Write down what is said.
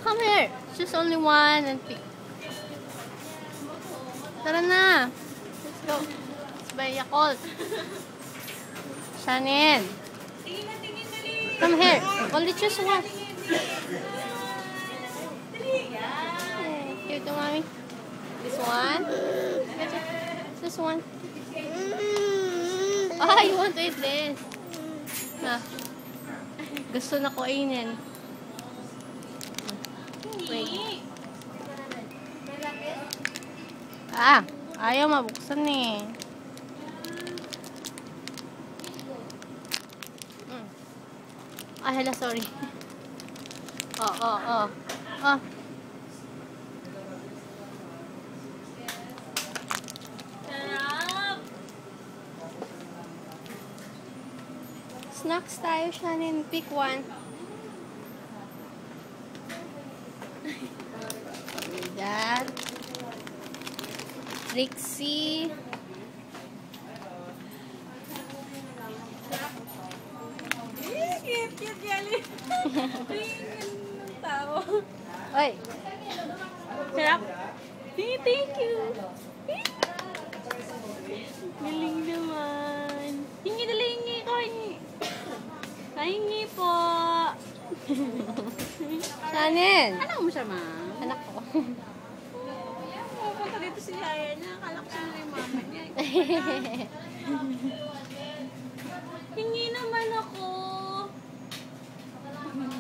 come here. Choose only one and pick. Tara na. Let's go. Let's buy Yakult. Shannon. Come here. Only choose one. Give it to mommy. This one. This one. Ah, you want to eat this? Ah. Gusto na kainin. Wait. Ah, ayaw mabuksan eh. Ah, hala, sorry. Oh. Snacks tayo, Shannon. Pick one. That. Trixie. Cute jelly. Tao. Oy. Sarap. Thank you. Galing naman. Hingi na lang, hingi ko. Hingi po. Shannon. Anak mo siya, ma? Anak ko. Pupunta dito si Yaya niya. Akala ko siya na yung mama niya.